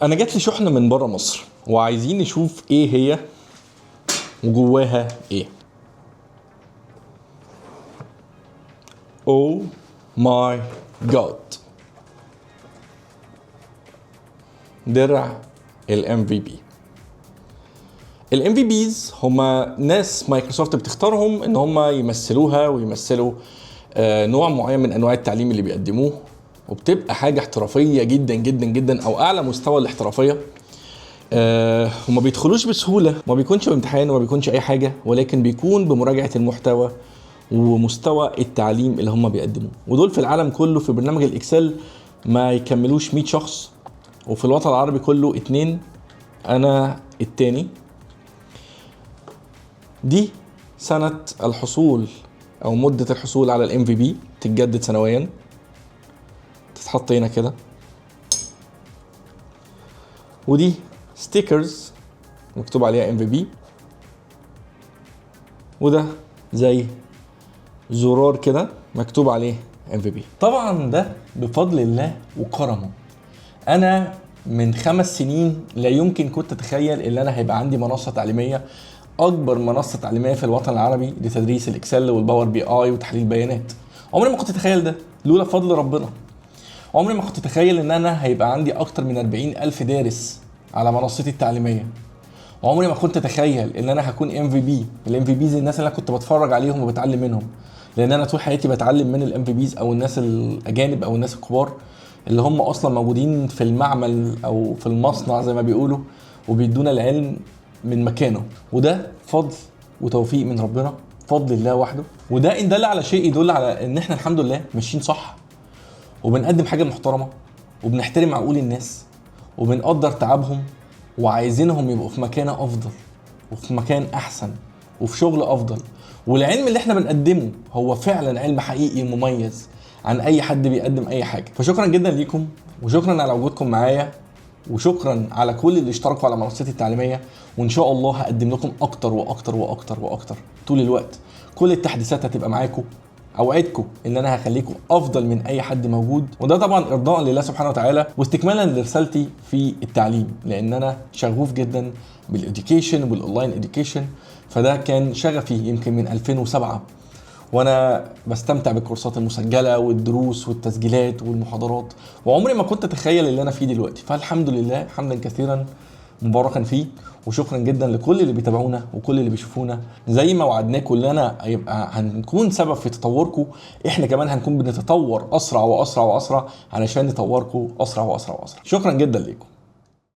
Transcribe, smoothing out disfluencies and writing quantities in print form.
انا جات لي شحنه من بره مصر وعايزين نشوف ايه هي وجواها ايه. او ماي جاد، درع الام في بي. الام في بيز هما ناس مايكروسوفت بتختارهم ان هما يمثلوها ويمثلوا نوع معين من انواع التعليم اللي بيقدموه، وبتبقى حاجه احترافيه جدا جدا جدا او اعلى مستوى الاحترافيه. وما بيدخلوش بسهوله، ما بيكونش بامتحان وما بيكونش اي حاجه، ولكن بيكون بمراجعه المحتوى ومستوى التعليم اللي هم بيقدموه. ودول في العالم كله في برنامج الاكسل ما يكملوش 100 شخص، وفي الوطن العربي كله 2، انا التاني. دي سنة الحصول او مدة الحصول على الام في بي، تتجدد سنويا، تتحط هنا كده. ودي ستيكرز مكتوب عليها ام في بي، وده زي زرار كده مكتوب عليه ام في بي. طبعا ده بفضل الله وكرمه. انا من 5 سنين لا يمكن كنت اتخيل ان انا هيبقى عندي منصه تعليميه، اكبر منصه تعليميه في الوطن العربي لتدريس الاكسل والباور بي اي وتحليل بيانات. عمري ما كنت اتخيل ده لولا فضل ربنا. عمري ما كنت اتخيل ان انا هيبقى عندي اكتر من 40,000 دارس على منصتي التعليميه. عمري ما كنت اتخيل ان انا هكون ام في بي. الام في بيز الناس اللي انا كنت بتفرج عليهم وبتعلم منهم، لان انا طول حياتي بتعلم من الام في بيز او الناس الاجانب او الناس الكبار اللي هم اصلا موجودين في المعمل او في المصنع زي ما بيقولوا، وبيدونا العلم من مكانه. وده فضل وتوفيق من ربنا، فضل الله وحده. وده ان دل على شيء يدل على ان احنا الحمد لله ماشيين صح، وبنقدم حاجه محترمه، وبنحترم عقول الناس، وبنقدر تعبهم، وعايزينهم يبقوا في مكان افضل وفي مكان احسن وفي شغل افضل. والعلم اللي احنا بنقدمه هو فعلا علم حقيقي مميز عن اي حد بيقدم اي حاجه. فشكرا جدا ليكم، وشكرا على وجودكم معايا، وشكرا على كل اللي اشتركوا على منصتي التعليميه. وان شاء الله هقدم لكم اكتر واكتر واكتر واكتر طول الوقت. كل التحديثات هتبقى معاكم. اوعدكم ان انا هخليكم افضل من اي حد موجود، وده طبعا ارضاء لله سبحانه وتعالى واستكمالا لرسالتي في التعليم، لان انا شغوف جدا بالاديوكيشن والاونلاين اديوكيشن. فده كان شغفي يمكن من 2007، وانا بستمتع بالكورسات المسجله والدروس والتسجيلات والمحاضرات، وعمري ما كنت اتخيل اللي انا فيه دلوقتي. فالحمد لله حمدا كثيرا مباركا فيه. وشكرا جدا لكل اللي بيتابعونا وكل اللي بيشوفونا. زي ما وعدناكم كلنا هيبقى هنكون سبب في تطوركم، احنا كمان هنكون بنتطور اسرع واسرع واسرع علشان نطوركم اسرع واسرع واسرع. شكرا جدا لكم.